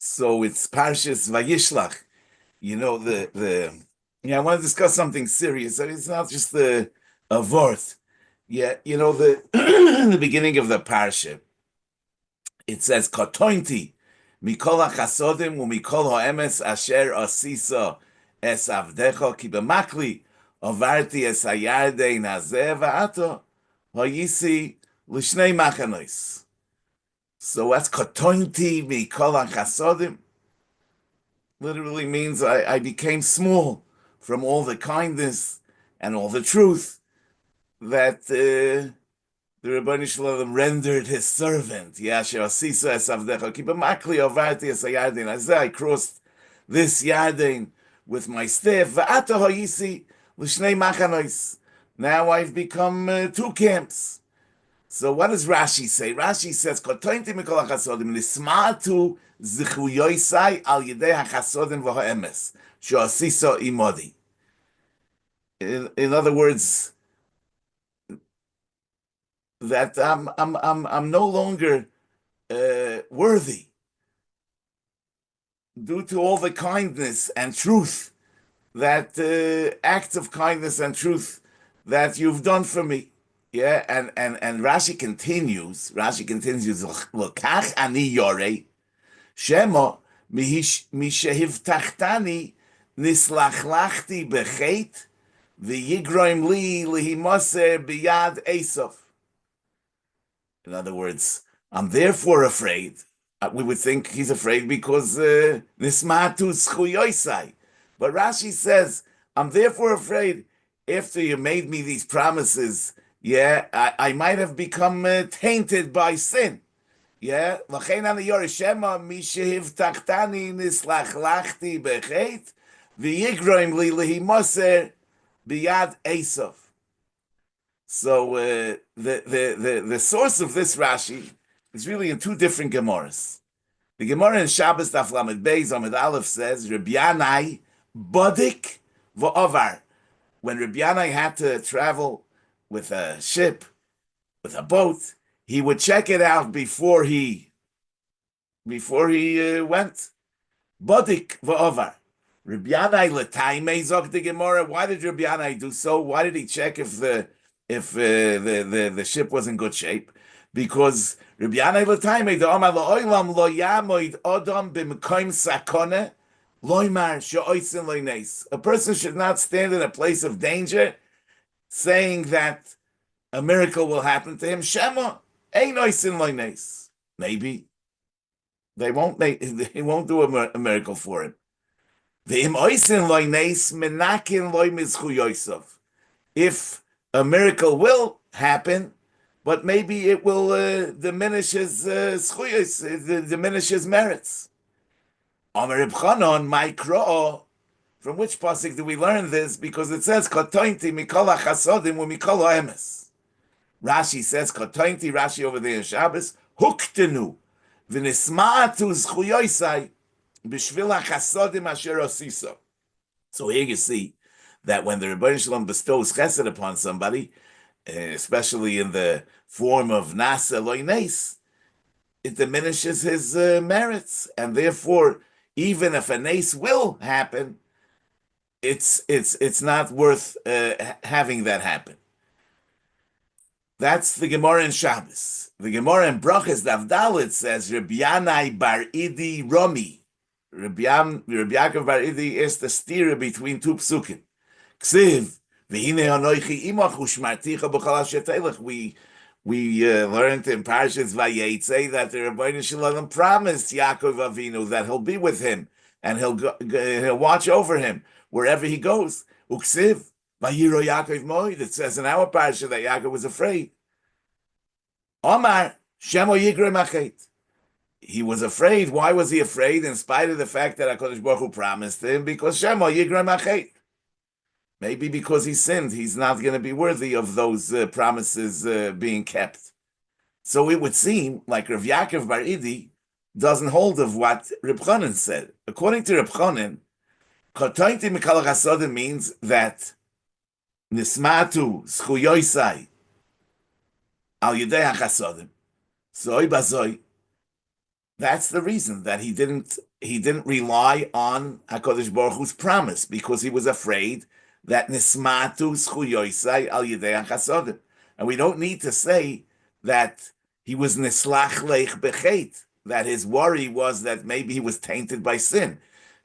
So it's Parshas Vayishlach. I want to discuss something serious. I mean, it's not just the avort. Yeah, the beginning of the parsha. It says Kotointi Mikol HaChasodim uMikol HaEmes Asher Asisa Es Avdecha Ki B'Makli Avarti Es Hayardein Hazeh Va'ato Hayisi L'Shnei Machanois. So what's Kotointi Mikol HaChasodim? Literally means I became small from all the kindness and all the truth that the Rebbeinu Shalom rendered his servant. I crossed this Yarden with my staff. Now I've become two camps. So what does Rashi say? Rashi says, "Kotointi mikol hachasodim nismatu zichuyoisai al yedei hachasodim v'ha'emes she'asiso imodi." In other words, that I'm no longer worthy due to all the kindness and truth that acts of kindness and truth that you've done for me. Yeah, and Rashi continues. Lokach ani yorei shema mishehivtachtani nislachlachti bechet v'yigroim li lihimoser biyad Esav. In other words, I'm therefore afraid. We would think he's afraid because nismatu zchuyoisai. But Rashi says, I'm therefore afraid after you made me these promises. Yeah, I might have become tainted by sin. Yeah, l'chein ani yorishema mishehivtachtani nislachlachti bechet v'yigroim li lihimoser biyad Esav. So the source of this Rashi is really in two different Gemaras. The Gemara in Shabbos Daf Lamed Beis Amud Aleph says Rabbi Yanai Bodik v'Ovar. When Rabbi Yanai had to travel with a ship, with a boat, he would check it out before he went. Bodik v'Ovar. Rabbi Yanai l'taimei zok the Gemara. Why did Rabbi Yanai do so? Why did he check if the ship was in good shape? Because Rabbi Yanai l'taimei the Omar la'olam lo yamoid odom b'mekoim sakone loymar she'oisin loynes. A person should not stand in a place of danger saying that a miracle will happen to him. Shema ein oisin loynes. Maybe they won't do a miracle for him. V'im oisin loynes menakin loy mizchuyosav. If a miracle will happen, but maybe it will diminish his schuyos, diminish his merits. Amar Reb Chanon, Maikro. From which pasuk do we learn this? Because it says Kotointi mikol hachasodim u'mikol ha'emes. Rashi says Kotointi. Rashi over there in Shabbos huktenu v'nisma'atu zchuyoisai b'shvil hachasodim asher osiso. So here you see that when the Rebbeinu Shalom bestows chesed upon somebody, especially in the form of nasa loynes, it diminishes his merits, and therefore, even if a nace will happen, it's not worth having that happen. That's the Gemara in Shabbos. The Gemara in Brachas Daf Dalet says Rabbi Yanai Bar Idi Romi. Rabbi Yaakov Bar Idi is the steer between two psukim. Ksiv v'hinei anoichi imachu shmarticha b'chol asher teilech. We learned in Parshas Vayetze that the Rebbeinu Shalom promised Yaakov Avinu that he'll be with him and he'll watch over him wherever he goes. Uksiv vayiro Yaakov moed. It says in our parsha that Yaakov was afraid. Omar shemo yigrei machet. He was afraid. Why was he afraid? In spite of the fact that HaKadosh Baruch Hu promised him, because shemo yigrei machet. Maybe because he sinned, he's not going to be worthy of those promises being kept. So it would seem like Rav Yaakov Bar Idi doesn't hold of what Reb Chanan said. According to Reb Chanan, Kotointi mikol hachasodim means that nismatu zchuyoisai al yedei hachasodim zoi bazoi That's the reason that he didn't rely on HaKadosh Baruch Hu's promise because he was afraid that nismatu zchuyoisai al yidei chasodim. And we don't need to say that he was nislach leich bechet, that his worry was that maybe he was tainted by sin.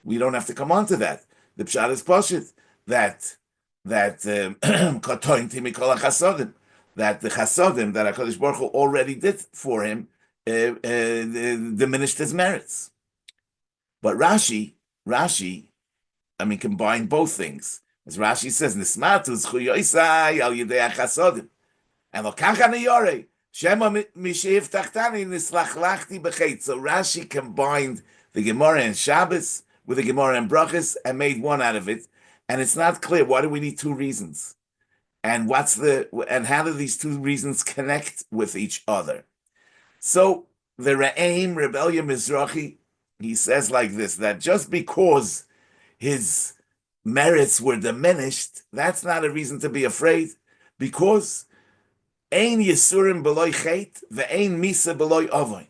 We don't have to come on to that. The pshat is pashut that katointi mikol chasodim, that the chasodim that HaKadosh Baruch Hu already did for him diminished his merits. But Rashi, I mean, combined both things. As Rashi says, "Nismatu zchuyoisai al yidei chasodim," and lokachani yorei shema mishiv tachtani nislachlachti bechet. So Rashi combined the Gemara and Shabbos with the Gemara and Brachos and made one out of it. And it's not clear why do we need two reasons, and how do these two reasons connect with each other? So the Re'aim, Rebellion Mizrahi, he says like this, that just because his merits were diminished, that's not a reason to be afraid, because Ein Yisurim Beloy Chet, Ve'ein Misa Beloy Avoy.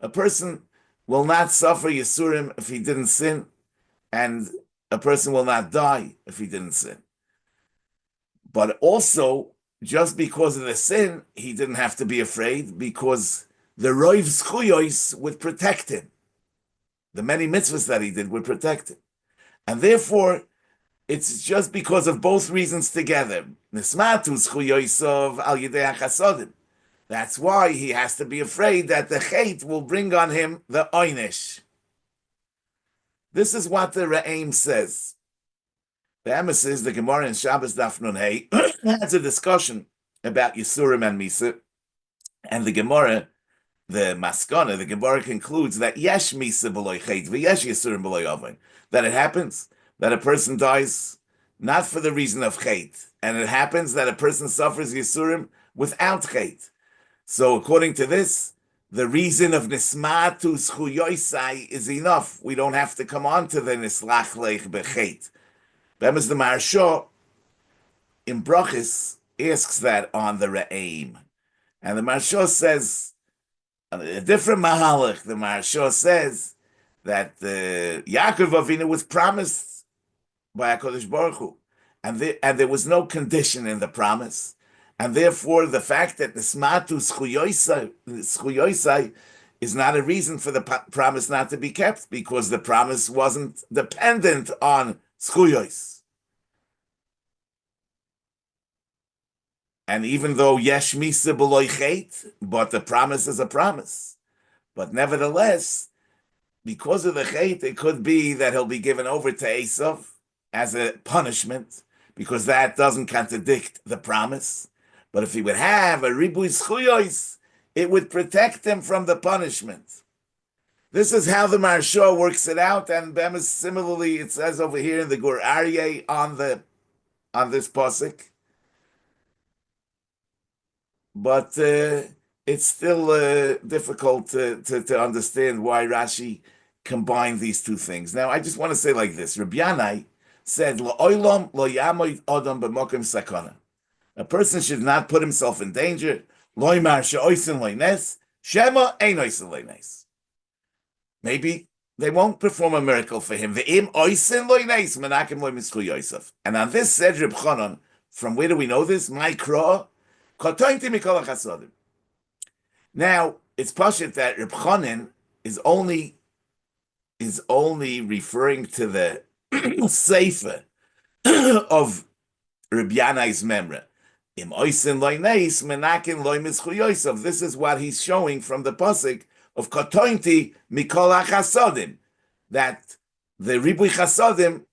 A person will not suffer Yisurim if he didn't sin, and a person will not die if he didn't sin. But also, just because of the sin, he didn't have to be afraid, because the Roiv Zchuyos would protect him. The many mitzvahs that he did would protect him. And therefore, it's just because of both reasons together. Nismatu Zchuyosov al yidei chasodim. That's why he has to be afraid that the Chet will bring on him the Oynish. This is what the Re'aim says. The emissaries, the Gemara in Shabbos Daf Nun Hey, has a discussion about Yisurim and Misa, and the Gemara, the Maskana, the Gemara concludes that Yesh Misa B'loy Chet, V'yesh Yisurim B'loy Avon, that it happens that a person dies not for the reason of Chet, and it happens that a person suffers Yisurim without Chet. So according to this, the reason of Nismatu Zchuyoisai is enough. We don't have to come on to the Nislach Leich Bechet. Bemis the Maharsha in Brachis asks that on the Re'aim. And the Maharsha says, a different Mahalach, the Maharsha says that Yaakov Avinu was promised by HaKadosh Baruch Hu, and there was no condition in the promise. And therefore, the fact that the Smatu Zchuyoisai is not a reason for the promise not to be kept, because the promise wasn't dependent on Zchuyos. And even though Yesh Misa B'loy Chet, but the promise is a promise. But nevertheless, because of the Chet, it could be that he'll be given over to Esav as a punishment, because that doesn't contradict the promise. But if he would have a Ribui Zchuyos, it would protect him from the punishment. This is how the Maharsha works it out, and Bemis, similarly, it says over here in the Gur Aryeh on this pasuk. But it's still difficult to understand why Rashi combined these two things. Now, I just want to say like this: Rabbi Yanai said, "La'olam lo yamoid adam b'mokim sakana." A person should not put himself in danger. Loimar she'oisin loines shema ein oisin loines. Maybe they won't perform a miracle for him. Ve'im oisin loines menakim lo mischu Yosef. And on this said Reb Chanan, from where do we know this? My krah. Now, it's pashut that Reb Chanan is only referring to the sefer of Reb Yanai's memra. Im oisin loineis menakin loy mischu Yosef. This is what he's showing from the pasuk of Katointi mikol hachasodim, that the ribui chasodim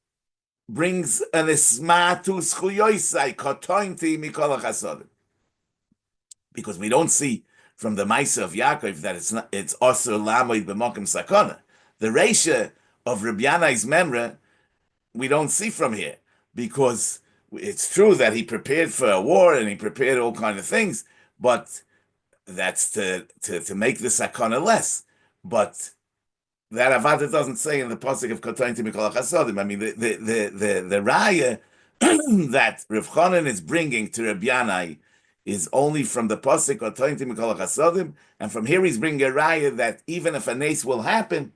brings an ismatu zchuyoisai Katointi mikol hachasodim. Because we don't see from the Maisa of Yaakov that it's Osir Lamoid B'Mokim Sakana. The Reisha of Rabbi Yanai's Memra, we don't see from here, because it's true that he prepared for a war and he prepared all kind of things, but that's to make the Sakana less. But that Avada doesn't say in the pasuk of Kotain to Mikol Chasodim. I mean, the raya that Rav Chanan is bringing to Rabbi Yanai is only from the pasuk Otointim Mikol Chasodim, and from here he's bringing a raya that even if a nes will happen,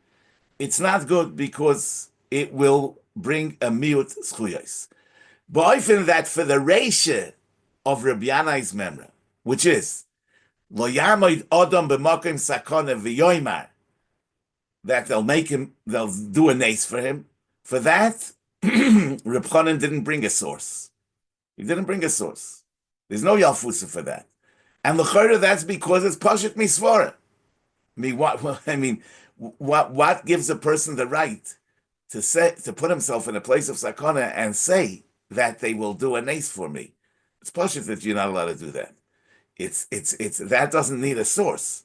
it's not good because it will bring a miut zchuyos. But I think that for the reisha of Rabbi Yanai's memra, which is lo yamoid odom b'makom sakona v'yoymar, that they'll do a nace for him. For that, Reb Chanan didn't bring a source. He didn't bring a source. There's no Yalfusa for that. And l'chayra, that's because it's Pashut Misvara. What gives a person the right to put himself in a place of sakana and say that they will do a nace for me? It's Pashut that you're not allowed to do that. It's that doesn't need a source.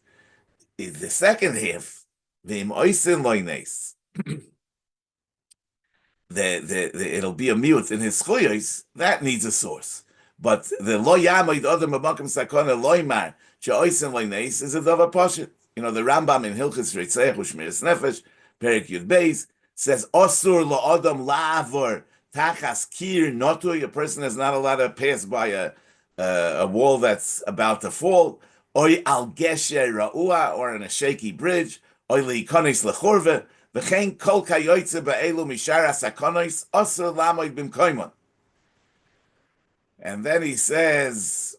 The second half, the oisin loines, it'll be a mute in his schuyos, that needs a source. But the lo yamoid odom b'makom sakona loymar she'oisin loines is a davar pashut. You know, the Rambam in Hilchos Reitzach U'Shmiras Nefesh, Perek Yud Beis, says osur lo odom la'avor tachas kir notu. A person is not allowed to pass by a wall that's about to fall, or al gesher ra'ua, or on a shaky bridge, or li'ikonis lechorve, v'chein kol kayoytze ba'elu mishar hasakonos osur lamoid b'mkoimon. And then he says,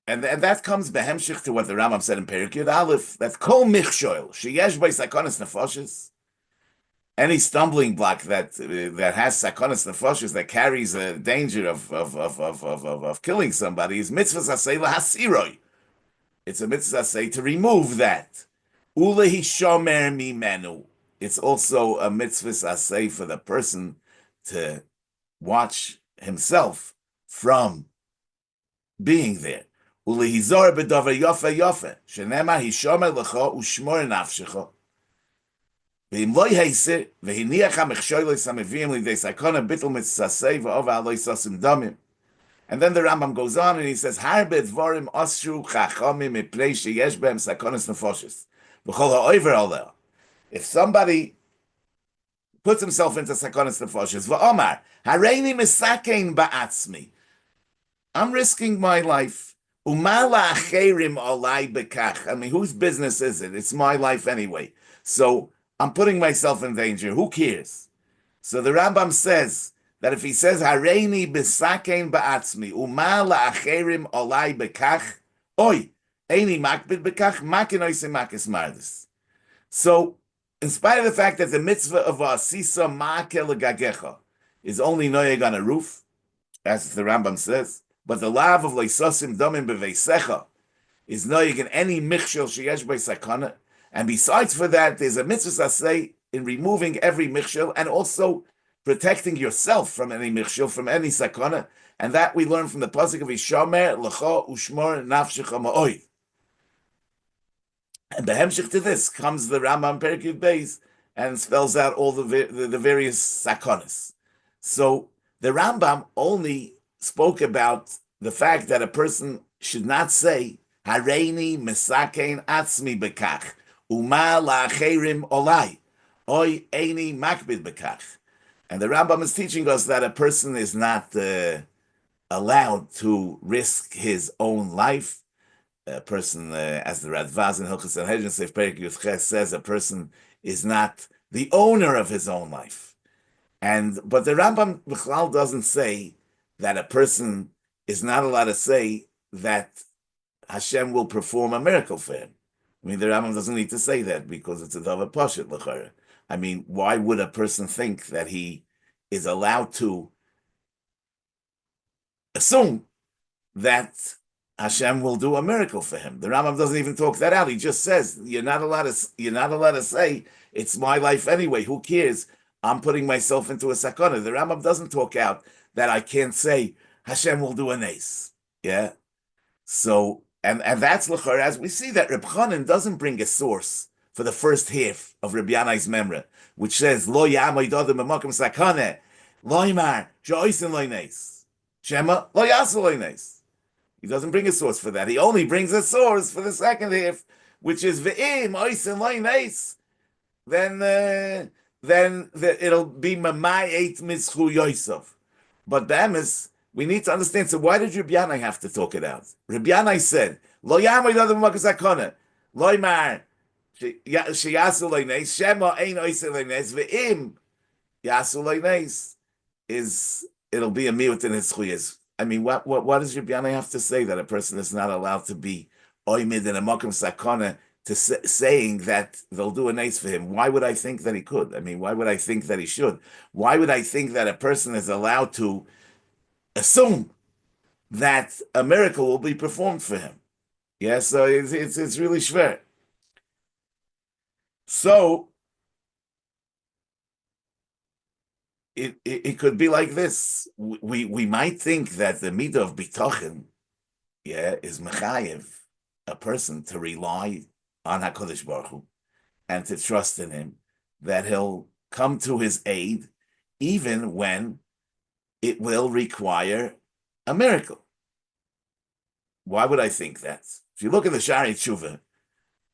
and that comes behemshich to what the Rambam said in Perek Yud Aleph, that kol michshoil sheyesh by sakonis nefoshes, any stumbling block that has sakonis nefoshes, that carries a danger of killing somebody, is mitzvah asay lahasiroi. It's a mitzvah asay to remove that. Ulehi shomer mimenu. It's also a mitzvah asay for the person to watch himself from being there. Ulehizor b'davar yofa yofa shenema hishomer lecha ushmor nafshecha. And then the Rambam goes on and he says, if somebody puts himself into sakonis nefoshes, I'm risking my life. I mean, whose business is it? It's my life anyway. So I'm putting myself in danger. Who cares? So the Rambam says that if he says Hareini b'sakein ba'atzmi uma la'acherim olai bekach oy eini makbid bekach makin oisem makis mardis. So in spite of the fact that the mitzvah of asisa ma'akel gagecha is only noyeg on a roof, as the Rambam says, but the lav of leisosim domim beveisecha is noyeg in any michshel sheyesh by sakana. And besides for that, there's a mitzvah say in removing every michshel and also protecting yourself from any michshel, from any sakana. And that we learn from the pasuk of Yishomer lecha ushmor nafshecha ma'oy. And behemshich to this comes the Rambam Perek Yud Beis and spells out all the various sakonas. So the Rambam only spoke about the fact that a person should not say Hareini mesakein atzmi bekach. Uma la'acherim olai, oy eini makbid bekach. And the Rambam is teaching us that a person is not allowed to risk his own life. A person, as the Radvaz in Hilchos Sanhedrin Seif Perek Yud Ches says, a person is not the owner of his own life. But the Rambam Bichlal doesn't say that a person is not allowed to say that Hashem will perform a miracle for him. I mean, the Rambam doesn't need to say that because it's a davar pashut l'chara. I mean, why would a person think that he is allowed to assume that Hashem will do a miracle for him? The Rambam doesn't even talk that out. He just says you're not allowed to say it's my life anyway. Who cares? I'm putting myself into a sakana. The Rambam doesn't talk out that I can't say Hashem will do a nace. Yeah. So. And that's l'chor, as we see that Reb Chanan doesn't bring a source for the first half of Reb Yanai's memra, which says Lo yamoid odom b'makom sakane, loymar she'oisen loines, shema lo yasu loines. He doesn't bring a source for that. He only brings a source for the second half, which is ve'im oisen loines. Then it'll be mamay eit mischu yosef. But be'emes, we need to understand. So why did Rabbi Yanai have to talk it out? Rabbi Yanai said, "Lo yamoid adam b'makom sakana, lo yamar sheyasu leines shema ein oisel leines ve'im yasu leines is it'll be a miut in his chuyas." I mean, what does Rabbi Yanai have to say that a person is not allowed to be oimid in a makom sakana to saying that they'll do a nace for him? Why would I think that he could? I mean, why would I think that he should? Why would I think that a person is allowed to assume that a miracle will be performed for him? Yeah, so it's really schwer. So it could be like this. We might think that the midah of bitachon, yeah, is mechayev a person to rely on HaKadosh Baruch Hu and to trust in him, that he'll come to his aid even when it will require a miracle. Why would I think that? If you look at the Shari Tshuva,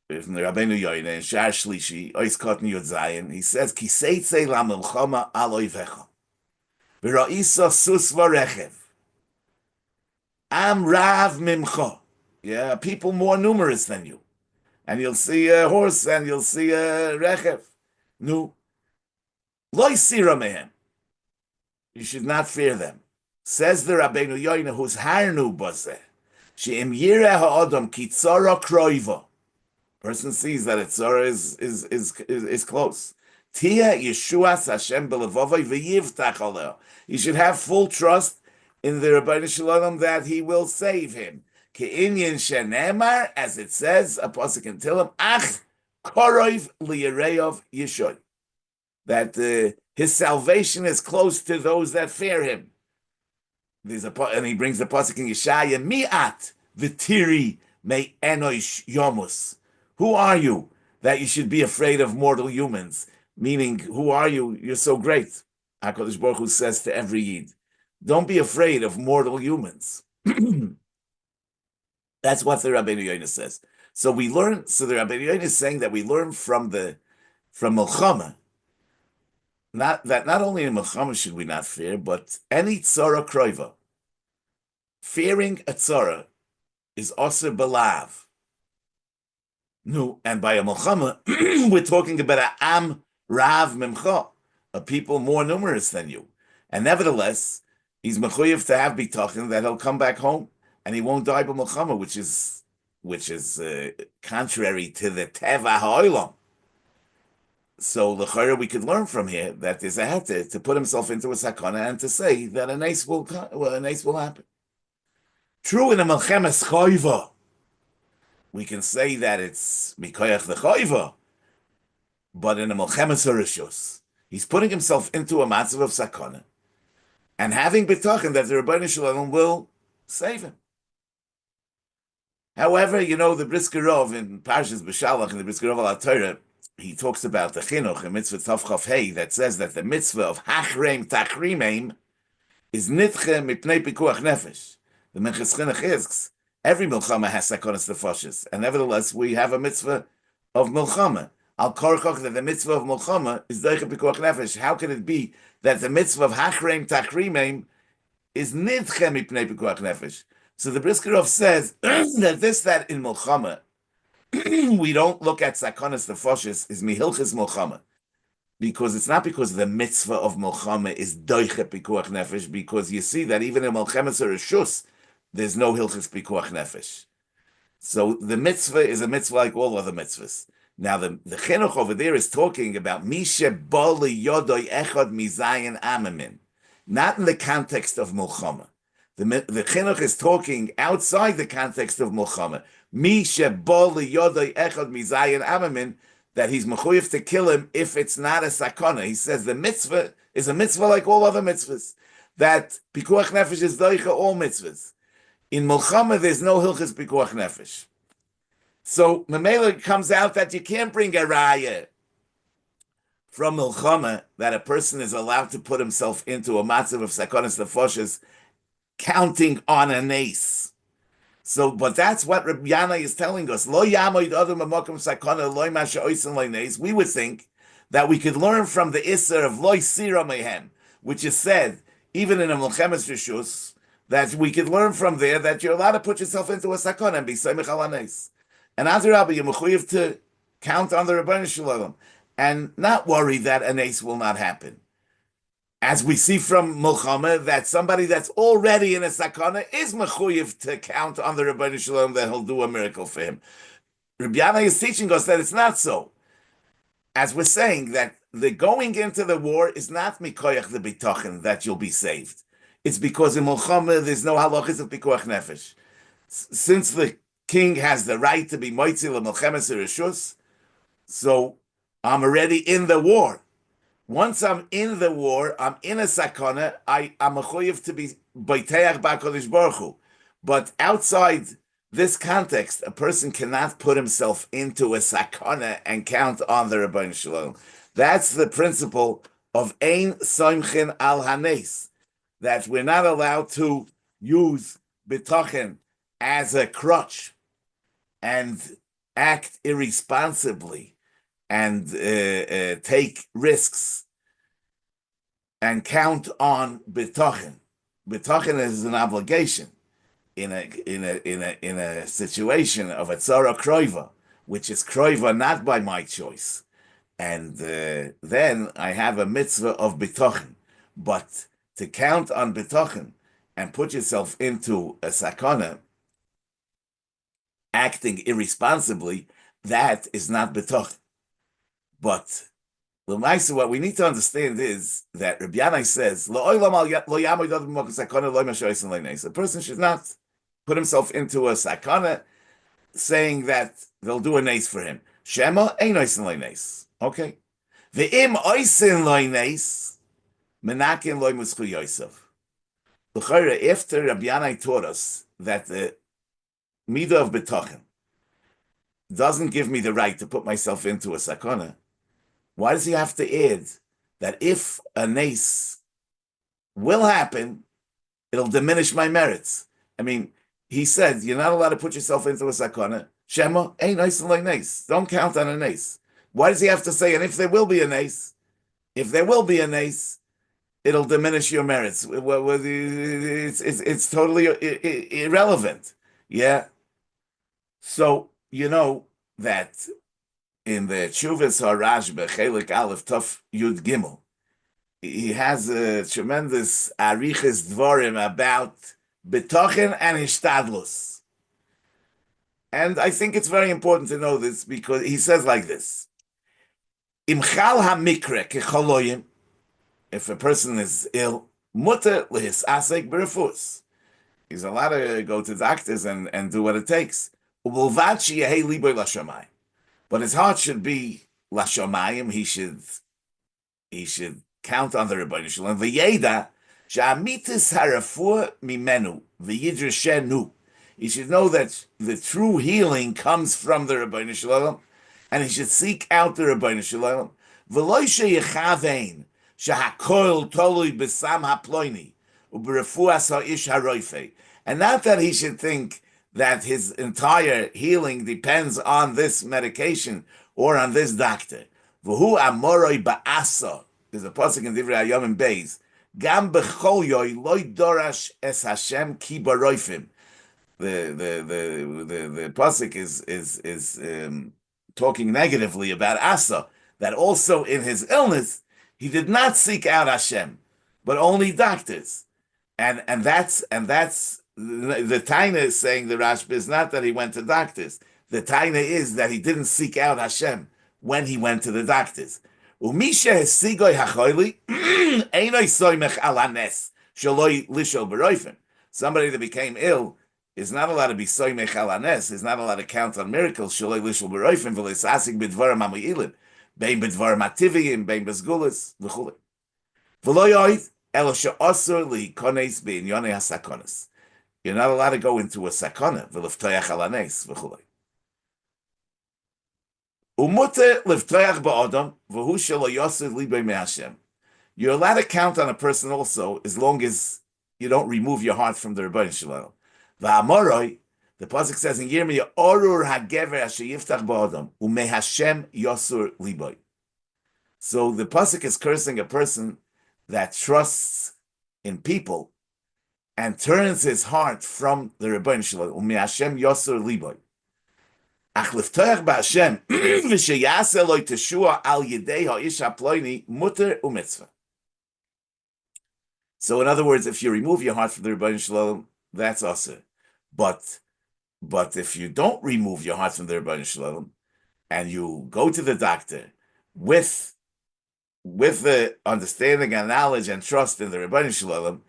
from the Rabbeinu Yoine, Shar Shlishi, Ois Kotten Yud Zayin, he says, Kiseitze la milchama al oivecha, v'ra'isa sus v'rechev, am rav mimcha, yeah, people more numerous than you, and you'll see a horse and you'll see a rechev. No, lo yisira mehem, you should not fear them. Says the Rabbeinu Yoine, who's harnu bazeh, she'im yireh ha'odom ki tzara kroiva. Person sees that its tzara is close. Tia Yeshuas Hashem belevovay v'yivtach aleh. He should have full trust in the Rebbeinu Shalom that he will save him. Ke'inyan shenemar, as it says, a pasuk in Tehillim, ach korov liyareov yeshoy, that his salvation is close to those that fear him. And he brings the pasuk in Yeshaya, mi'at v'tiri me enosh yomus. Who are you that you should be afraid of mortal humans? Meaning, who are you? You're so great. HaKadosh Baruch Hu says to every Yid, don't be afraid of mortal humans. That's what the Rabbeinu Yoina says. So we learn, so the Rabbeinu Yoina is saying that we learn from Milchama, not only in Milchama should we not fear, but any tzara kroiva. Fearing a tzara is also belav. No, and by a Milchama, we're talking about a am rav mimcha, a people more numerous than you. And nevertheless, he's mechuyev to have bitachon that he'll come back home and he won't die by Milchama, which is contrary to the teva ha'olam. So l'chayra we could learn from here that there's a heter to put himself into a sakana and to say that a nace will happen. True in a Milchemes choiva, we can say that it's mikoyach the choiva, but in a Milchemes harishus, he's putting himself into a matzav of sakana and having bitachon that the Rebbeinu Shalom will save him. However, the Brisker Rov in Parshas B'Shalach and the Brisker Rov al Torah, he talks about the chinuch in mitzvah Tav Chav Hey that says that the mitzvah of hachreim tachrimeim is nitche mipnei pikuach nefesh. The Minchas Chinuch asks, every milchama has sakonas nefashis, and nevertheless we have a mitzvah of milchama. Al korchach that the mitzvah of milchama is deiche pikuach nefesh. How can it be that the mitzvah of hachreim tachrimeim is nitche mipnei pikuach nefesh? So the Brisker Rov says that in milchama we don't look at sakonas nefashis is mihilchis milchama, because it's not because the mitzvah of milchama is doiche pikuach nefesh, because you see that even in milchemes harishus there's no hilchis pikuach nefesh. So the mitzvah is a mitzvah like all other mitzvahs. Now the chinuch over there is talking about mishe bali yodoi echad mizayin amamin, not in the context of milchama. The chinuch is talking outside the context of milchama. Mishe bali yodoi echad mizayin amamin, that he's mechuyev to kill him if it's not a sakana. He says the mitzvah is a mitzvah like all other mitzvahs. That pikuach nefesh is doicha all mitzvahs. In milchama, there's no hilchas pikuach nefesh. So Mamela comes out that you can't bring a raya from milchama that a person is allowed to put himself into a matzav of sakonas nefoshes, counting on a nace. So, but that's what Rabbi Yana is telling us. Lo yamoid adam b'makom sakana loy masha oisen loy nace. We would think that we could learn from the isser of loy sira mehem, which is said even in a milchemes rishus, that we could learn from there that you're allowed to put yourself into a sakana and be soymech al hanes. And as a rabbi, you're mechuyev to count on the Rebbeinu Shalom and not worry that an ace will not happen. As we see from Mulchama, that somebody that's already in a sakana is mechuyev to count on the Rebbeinu Shalom that he'll do a miracle for him. Rabbi Yana is teaching us that it's not so. As we're saying, that the going into the war is not mikoyach the bitachon that you'll be saved. It's because in Mulchama there's no halachas of pikuach nefesh. Since the king has the right to be moitzi l'melchemes rishus, so I'm already in the war. Once I'm in the war, I'm in a sakana, I'm a choyev to be boiteach b'HaKadosh Baruch Hu. But outside this context, a person cannot put himself into a sakana and count on the Rebbeinu Shalom. That's the principle of ein soimchin al hanes, that we're not allowed to use bitachon as a crutch and act irresponsibly and take risks and count on bitachon. Bitachon is an obligation in a situation of a tzara kroiva, which is kroiva not by my choice, and then I have a mitzvah of bitachon. But to count on bitachon and put yourself into a sakana, acting irresponsibly, that is not bitachon. But l'maisa, what we need to understand is that Rabbi Yanai says, a person should not put himself into a sakana saying that they'll do a nace for him. Shema ein oisin loy nace. Okay. Ve'im oisin loy nace, menakin loy muschu yosef. L'chayra, after Rabbi Yanai taught us that the midah of bitachon doesn't give me the right to put myself into a sakana, why does he have to add that if a nace will happen, it'll diminish my merits? I mean, he said you're not allowed to put yourself into a sakana. Shema, ain't nice and like nace. Don't count on a nace. Why does he have to say, and if there will be a nace, it'll diminish your merits? It's totally irrelevant. Yeah. So, you know that in the Tshuvas HaRashba, Chelik Aleph Tov Yud Gimel, he has a tremendous ariches dvarim about bitachon and hishtadlus. And I think it's very important to know this because he says like this: Imchal hamikre kecholoyim, if a person is ill, mutter lehisasek berefus. He's allowed to go to doctors and do what it takes. Ubulvat sheyehei liboy lashamayim. But his heart should be lashamayim. He should count on the Rebbeinu Shalom. V'yeda she'amitis harafur mimenu v'yidrashenu. He should know that the true healing comes from the Rebbeinu Shalom, and he should seek out the Rebbeinu Shalom. V'loy sheyechavein shehakol tolui b'sam haploini u'berefuas ha'ish haroife. And not that he should think that his entire healing depends on this medication or on this doctor. V'hu amoroi ba'asa. There's a pasuk in Divrei Hayom and Beis. Gam b'chol yoy loy dorash es Hashem ki baroifim. The pasuk is talking negatively about Asa, that also in his illness he did not seek out Hashem, but only doctors, and that's the Taina is saying, the Rashba, is not that he went to doctors. The Taina is that he didn't seek out Hashem when he went to the doctors. Umisha hesigoy hachoyli einoi soymech al hanes shaloi lishol beroifim. Somebody that became ill is not allowed to be soymech al hanes. Is not allowed to count on miracles. Shaloi lishol beroifim v'leisasik b'dvarim hamu'ilim bein b'dvarim ativiyim bein b'zgulas v'chulei v'lo yoid elo she'osur li'kones b'inyonei hasakonas. You're not allowed to go into a sakana v'liftoyach al hanes v'chulei. You're allowed to count on a person also as long as you don't remove your heart from the Rebbeinu Shalom. The pasuk says in Yirmiyah, "Orur hagever asher yiftach ba'adam u'mei Hashem yosur liboy." So the pasuk is cursing a person that trusts in people and turns his heart from the Rebbeinu Shalom, Umi Hashem Yosur Liboy. Ach liftoyach ba'Hashem, v'sheyase loy teshua al yedei ha'ish ha'ploini, muter u'mitzvah. So in other words, if you remove your heart from the Rebbeinu Shalom, that's asur. But if you don't remove your heart from the Rebbeinu Shalom, and you go to the doctor with the understanding and knowledge and trust in the Rebbeinu Shalom,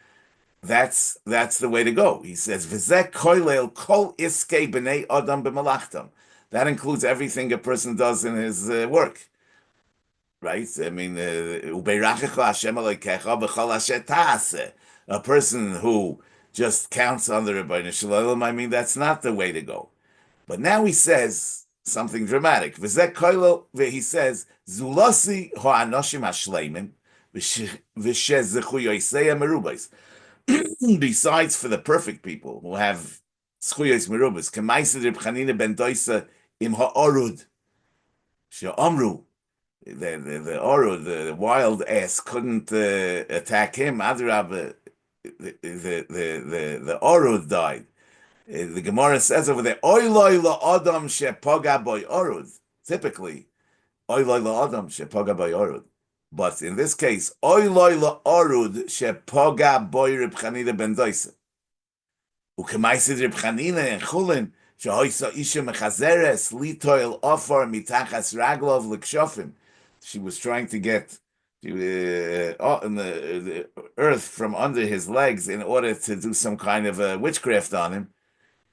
that's the way to go. He says, "V'zeh koilel kol iskei b'nei adam b'malachtam." That includes everything a person does in his work, right? I mean, "Ubeirachecha Hashem Elokecha b'chol asher ta'aseh." A person who just counts on the Rebbeinu Shalom, I mean, that's not the way to go. But now he says something dramatic. V'zeh koilel, he says, "Zulasi ha'anoshim hashleimim v'shezechu yoseya merubais." Besides for the perfect people who have schuyos merubas, k'maisa Reb Chanina ben Doisa im ha'orud, she'amru, the orud, the wild ass couldn't attack him. Adrab, the orud died. The Gemara says over there, oy loy la'adam she'poga boy orud. Typically, oy loy la'adam she'poga boy orud. But in this case, oy loy la'orud she'poga boy Reb Chanina ben Doisa. Ukemaisid Reb Chanina en Chulin shehoisa isha mechazeres litoil ofar mitachas raglov l'kshofim. She was trying to get the earth from under his legs in order to do some kind of witchcraft on him.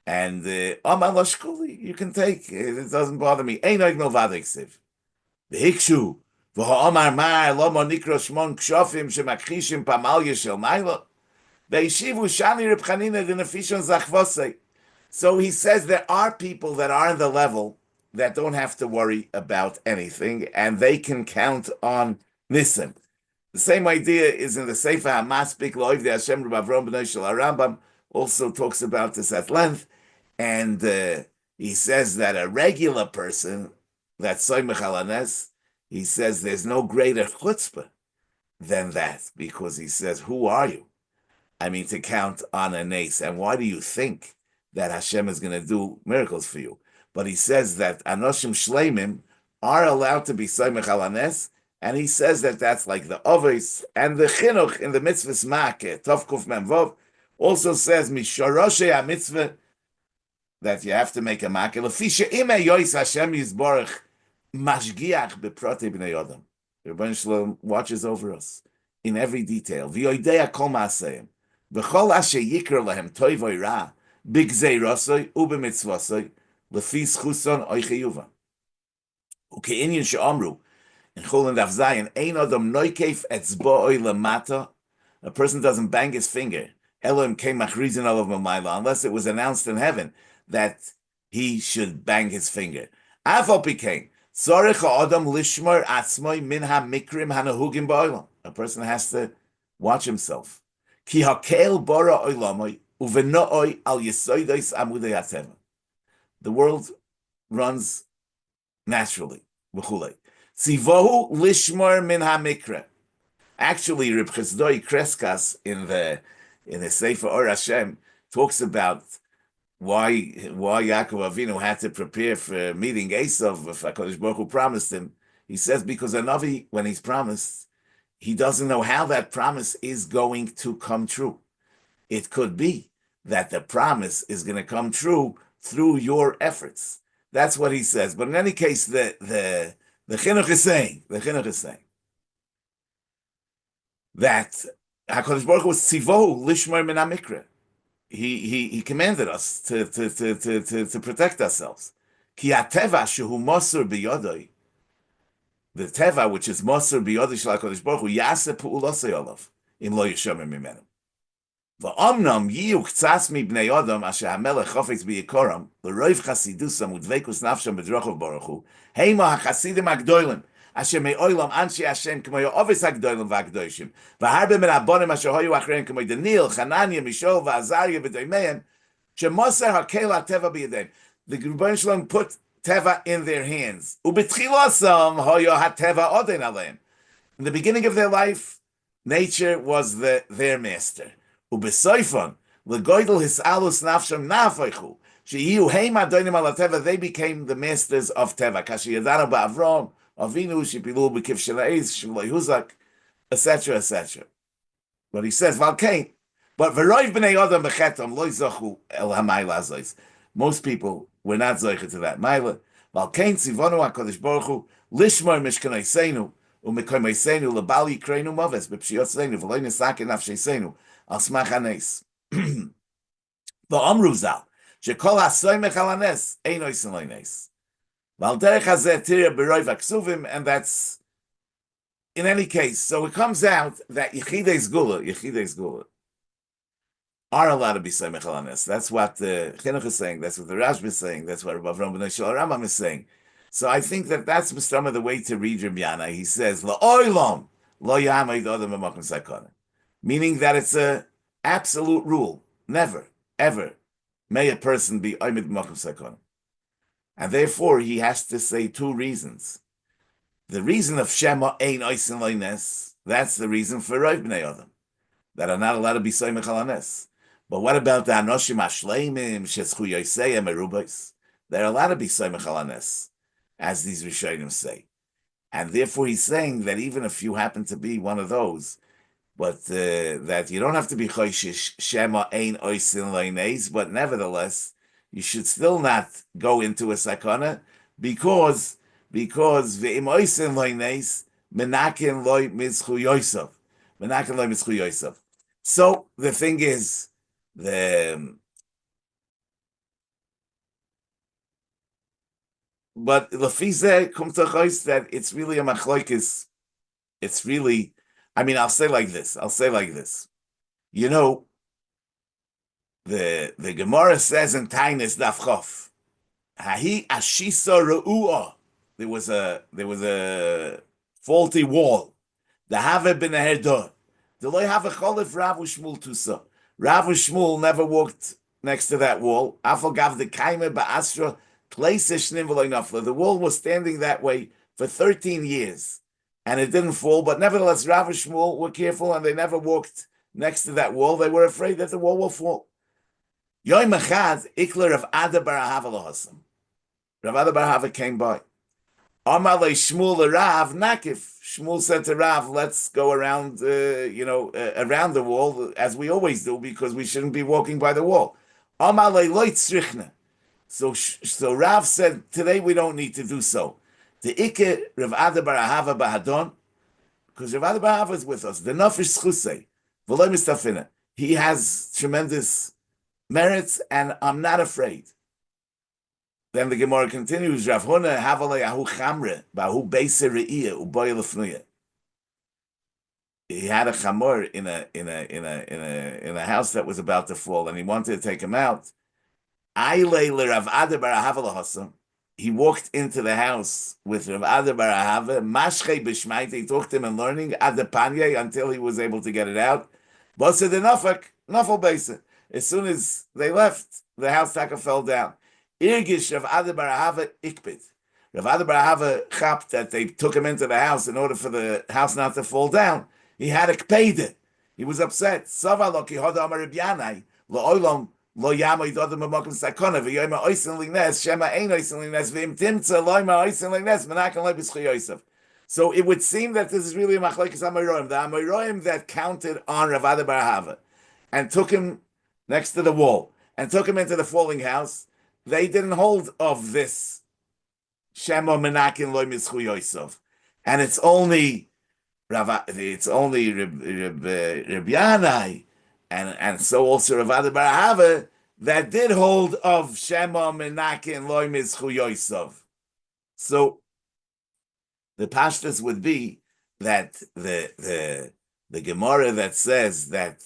And Amar Lashkuli, you can take it doesn't bother me. Ein oigno vadeksiv. The Hikshu, v'ha'amar mar lomo nikro shmon kshofim shemakchishim pamalya shel maila. Ve'yishivu shani Reb Chanina d'nefishon zachvosei. So he says there are people that are on the level that don't have to worry about anything, and they can count on Nisim. The same idea is in the Sefer HaMaspik Loiv de Hashem Reb Avram B'nai Shel Rambam also talks about this at length, and he says that a regular person that's Soymech Alanes, he says there's no greater chutzpah than that, because he says, who are you? I mean, to count on a nace, and why do you think that Hashem is going to do miracles for you? But he says that Anoshim Shleimim are allowed to be Soymech Alanes, and he says that that's like the Ovis, and the Chinuch in the Mitzvahs Makeh, Tov Kuf Mem Vov, also says Misharoshe HaMitzvah, that you have to make a Makeh. Lefisha Ime Yois Hashem Yizborach Mashgiach Beprotei B'nei Adam. The Rebbeinu Shalom watches over us in every detail. V'yoidea kol ma'aseim. V'chol asher yikra lahem toivoi ra, b'gzeirosoi u'b'mitzvosoi, lefis chuson oicheyuva. Uke'inyin she'omru, in Chulin Daf Zayin, ein adam noikeif etzba'oi lamata. A person doesn't bang his finger, Elohim came machrizin olav mamayla, unless it was announced in heaven that he should bang his finger. Afal pikein, tzorech ha'adam lishmor atzmoi min ha'mikrim hanahugim ba'olam. A person has to watch himself. Ki hakel bara oilamoi uvenooi al yesoidos amudei hateva. The world runs naturally. V'chulei. Tzivohu lishmor min hamikra. Actually, Reb Chezdoi Kreskas in the Sefer Or Hashem talks about why Yaakov Avinu had to prepare for meeting Esav if HaKadosh Baruch Hu promised him. He says because a Navi, when he's promised, he doesn't know how that promise is going to come true. It could be that the promise is going to come true through your efforts. That's what he says. But in any case, the Chinuch is saying that HaKadosh Baruch Hu was tzivohu lishmor min hamikra. He commanded us to protect ourselves. Ki hateva shehu mosur biyodoi. The teva, which is mosur biyodoi shel HaKadosh Baruch Hu, yaseh pu'ulosei olav im lo yishomer mimenu. V'omnam yiyu k'tzas mibnei adam asher hamelech chofetz b'yikoram l'roiv chasidusam udveikus nafsham b'drochav Baruch Hu heima hachasidim hagdolim asher me'olam anshi Hashem k'mo yo'ovis hagdolim v'hagdoshim v'harbe min abonim asher hoyu achrein k'mo Daniel, Chananya, Mishael, v'Azariah v'doimeim shemoser hakel hateva b'yadem. The Rebbeinu Shalom put teva in their hands. Ubetchilosam hoyu hateva oden aleim. In the beginning of their life, nature was their master. Ubesoifon Legoidel hisalus nafsham nafaychu. Sheyu heim adonim ala teva. They became the masters of teva. Kashi yadanu ba'avrom avinu shipilu b'kif shelaiz shulay huzak, etc., etc. But he says Valkain. But v'roiv b'nei adam b'chetam loy zochu el hamayla azois. Most people were not zoicha to that mayla. Valkain tzivonu hakadosh baruch hu lishmar mishkanayseinu u'mekoymayseinu lebal yikreinu moves b'pshiyotseinu v'loy nesakin nafsheseinu al smach hanes. V'amru zal shekol hasoymech al hanes ein oisin loy nes. Val derech hazeh tirya b'roiv haksuvim, and that's in any case. So it comes out that Yechidei Gula are allowed to be Samech al Hanes. That's what the Chinuch is saying. That's what the Rashba is saying. That's what Rabbi Avram ben Shal Rambam is saying. So I think that that's Mustama the way to read Rabbi Yana. He says La'olam lo ya'amid adam b'makom sakana, meaning that it's a absolute rule. Never, ever may a person be oimid b'makom sakana, and therefore he has to say two reasons. The reason of Shema ein oisin loines, that's the reason for Roiv Bnei Adam, that are not allowed to be Soymech al Hanes. But what about the Anoshim Ashleimim, Sheschu Yoseyem Erubais? They're allowed to be Soymech al Hanes, as these Rishonim say. And therefore he's saying that even if you happen to be one of those, but that you don't have to be Choishish Shema ein oisin loines, but nevertheless, you should still not go into a sakana, because ve'im oisin loy nes menaken loy mizchu yosef. So the thing is, but lefize kum tachos that it's really a machloikis. It's really, I mean, I'll say like this. You know, the Gemara says in Tainis Daf Chof, Hahi ashisa re'uah. There was a faulty wall. The have been a herdah. The loy have a cholif Rav Shmuel tusa. Rav Shmuel never walked next to that wall. Afal gav the kaime ba'asra places shnim v'loy nafla. The wall was standing that way for 13 years, and it didn't fall. But nevertheless, Rav Shmuel were careful, and they never walked next to that wall. They were afraid that the wall will fall. Yoy machad ikler of Ada bar Ahava lahasam. Rav Ada bar Ahava came by. Amar le Shmuel Rav Nakif. Shmuel said to Rav, "Let's go around, around the wall as we always do, because we shouldn't be walking by the wall." Amar le loy tzrichna. So Rav said, "Today we don't need to do so." The Ike Rav Ada bar Ahava bahadon, because Rav Ada bar Ahava is with us. The nafish schusei v'loy mistafina. He has tremendous merits, and I'm not afraid. Then the Gemara continues, Rav Huna havalei ahu chamre ba'ahu beise re'iyah u'boy lefnuya. He had a chamor in a house that was about to fall, and he wanted to take him out. Ailei leRav Ada bar Ahava lahasam. He walked into the house with Rav Ada bar Ahava. Mashchei b'shmaita. He talked to him and learning adapanye until he was able to get it out. Basa de nafal beise. As soon as they left, the house taka fell down. Irgish Rav Ada bar Ahava ikbid. Rav Ada bar Ahava chapped that they took him into the house in order for the house not to fall down. He had a kpeide. He was upset. Sava lo ki hoda amar Rabbi Yanai lo yama idodem b'makom sakona v'yoyma oisin lines shema ein oisin lines v'im timtza loyma oisin lines menakan loy b'schui Yosef. So it would seem that this is really a machlekes Amoraim. The Amoraim that counted on Rav Ada bar Ahava and took him next to the wall and took him into the falling house, they didn't hold of this Shema Menakin Loy Mitzchu Yosef, and it's only Rabbi Yanai, and so also Rav Ada bar Ahava that did hold of Shema Menakin Loy Mitzchu Yosef. So the pashtus would be that the Gemara that says that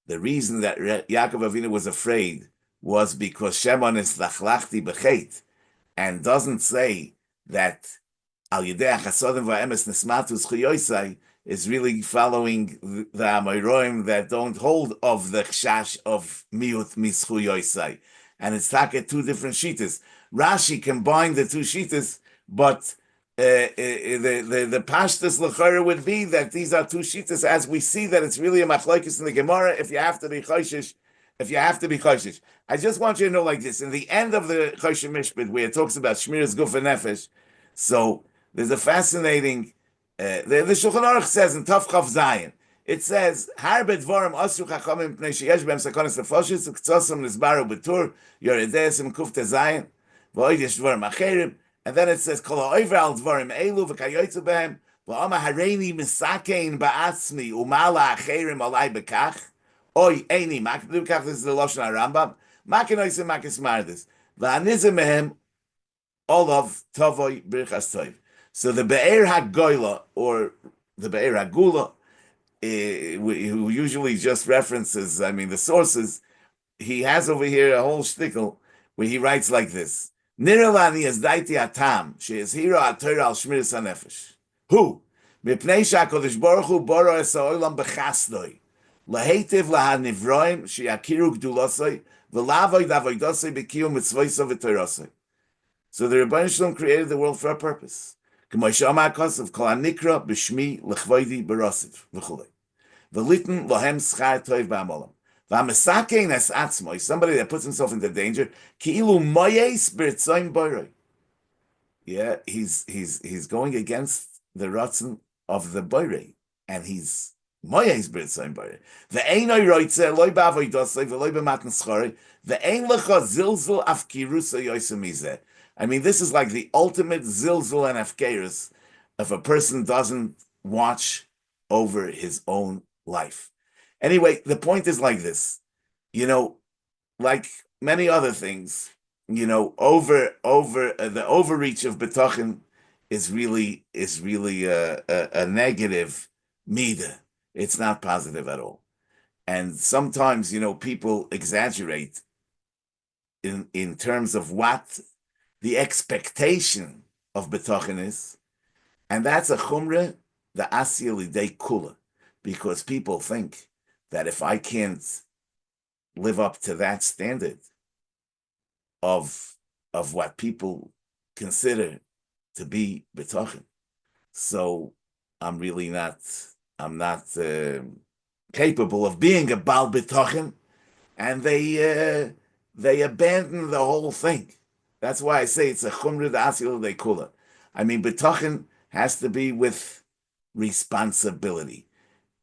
the reason that Yaakov Avinu was afraid was because Shemon is lachlachti b'chet, and doesn't say that al yidei chasodim v'emes nesmatus chiyosai is really following the Amoraim that don't hold of the chash of miut mischu yosai, and it's taka two different shitas. Rashi combined the two shitas, but the pashtus l'chara would be that these are two shitas, as we see that it's really a machlokes in the Gemara. If you have to be choishish if you have to be Choshish. I just want you to know like this. In the end of the Choshen Mishpat, where it talks about Shmiras Guf and Nefesh, so there's a fascinating, the Shulchan Aruch says in Tov Chav Zayin, it says, Harbe Dvorim Osru Chachamim Pnei Sheyesh Bem Sakonis Lefoshis, Ktosam Nizbaru Betur, Yoredesim Kufte Zayin, V'oidish Dvorim Acherim, and then it says, Kol ha'oiver al Dvorim Elu v'kayoytzu behem, V'ama hareini misakein ba'atzmi umala acherim alai bekach, Oy, Eini, Makdukach, this is the Lashon HaRambam. Makinoisim, Makismardis. V'anizim mehem, Olav, Tovoy, Birchas Toiv. So the Be'er HaGoyla, or the Be'er HaGula, who usually just references, the sources, he has over here a whole shtickle where he writes like this. Nirelani is daiti atam, she is hero ator al shmiris hanefesh. Who? Mipnei shakodesh baruch hu boro es ha'olam b'chasdoi. Lahetiv lahanivroim sheyakiru gdulosoi v'lavoy davoidosoi b'kiyum mitzvoisoi v'toirosoi. So the Rebbeinu Shalom created the world for a purpose. K'mo shama kosav kol hanikra b'shmi l'chvoidi b'rosiv v'chulei. V'litin lohem schar toiv ba'amolam. V'amesakein es atzmoi, somebody that puts himself into danger, ki'ilu moyes b'ritzoim boroi. Yeah, he's going against the ratzon of the borei, and he's moyes b'ritzoim boroi. V'einoi roitze loy ba'avoidosoi v'loy b'matan schori v'ein lecha zilzul afkirusa yoisem mizeh. This is like the ultimate zilzul and afkerus if a person doesn't watch over his own life. Anyway, the point is like this, like many other things, over the overreach of Bitachon is really a negative midah. It's not positive at all. And sometimes, people exaggerate in terms of what the expectation of Bitachon is, and that's a chumrah, the asya lidei kula, because people think that if I can't live up to that standard of what people consider to be Bitachon, so I'm not capable of being a Baal Bitachon, and they abandon the whole thing. That's why I say it's a chumrah da'asil de kula. Bitachon has to be with responsibility.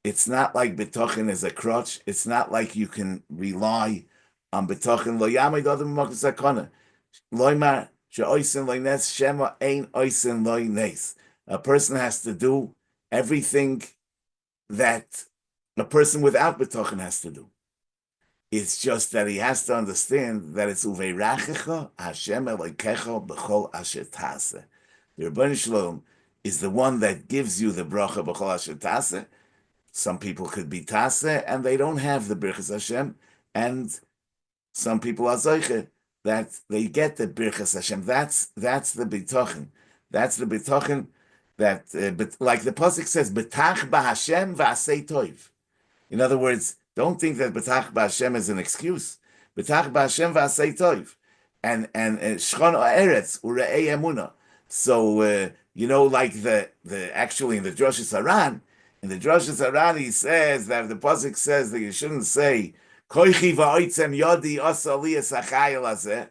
It's not like Bitachon is a crutch. It's not like you can rely on Bitachon. Lo yamid adam b'makom sakana. Loymar she'oisen lo nes shema ein oisen lo nes. A person has to do everything that a person without Bitachon has to do. It's just that he has to understand that it's uveirachecha Hashem elokecha b'chol asher taseh. The Rebbeinu Shalom is the one that gives you the bracha b'chol asher taseh. Some people could be taseh and they don't have the birchas Hashem, and some people are zoiche that they get the birchas Hashem. That's the bitachon. That's the bitachon that, but like the pasuk says, betach b'Hashem v'asei toiv. In other words, don't think that betach b'Hashem is an excuse. Betach b'Hashem v'asei toiv, and shchon eretz ure'ei emuna. So like the actually in the Drashas Haran. In the Drashas Haran, he says that the pasuk says that you shouldn't say koichi va'oitzem yodi asa li esachayil hazeh.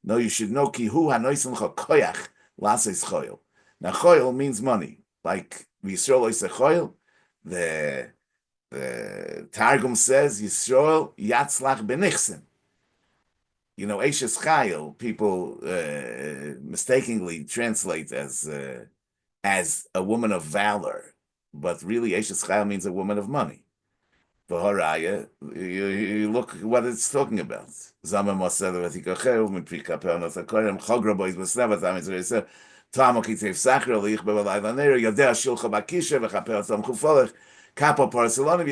No, you should know ki hu hanoisim cha koyach lases choyel. Now choyel means money. Like Yisrael oiseh choyel, the Targum says Yisrael yatzlach benichsen. Eishes Chayil, people mistakenly translate as a woman of valor, but really Eishes Chayil means a woman of money. V'haraya, you look what it's talking about. Zama Mosel v'tikachev m'prikapel nosakorem chogra bois b'snevat amizrei Tamo kitzev sachra lich bevalai laner yodea shulcha bakisha v'chapel tzam chufolech Kapo Parcelona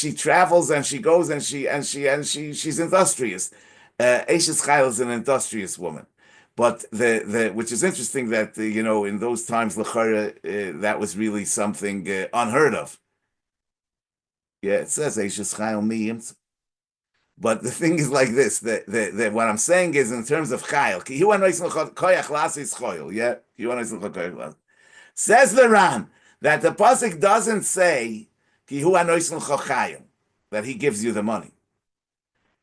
she travels and she goes and she's industrious. Eishes Chayil is an industrious woman. But the which is interesting that in those times l'chara that was really something unheard of. Yeah, it says Eishes Chayil miyim. But the thing is like this: that what I'm saying is in terms of Chayil. Yeah, Says the Ran that the pasuk doesn't say "Ki hu anoisen chachayim," that he gives you the money.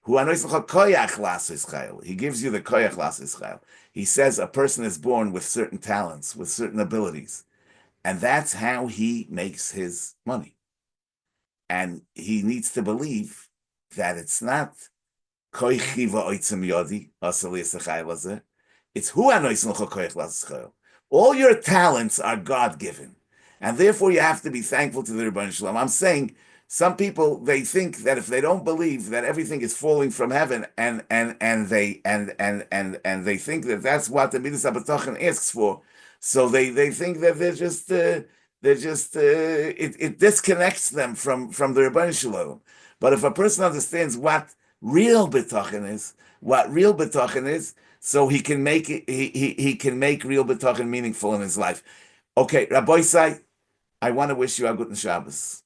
Hu anoisen chakoyach lasis chayil. He gives you the koyach lasis chayil. He says a person is born with certain talents, with certain abilities, and that's how he makes his money. And he needs to believe that it's not koichi va'oitzim yodi asali esachayil. It's hu anoisen chakoyach lasis chayil. All your talents are God given, and therefore you have to be thankful to the Rebbeinu Shalom. I'm saying some people, they think that if they don't believe that everything is falling from heaven, and they think that that's what the Midas Bitachon asks for, so they think that it disconnects them from the Rebbeinu Shalom. But if a person understands what real Bitachon is, so he can make it. He can make real Bitachon meaningful in his life. Okay, Rabbi Say, I want to wish you a good Shabbos.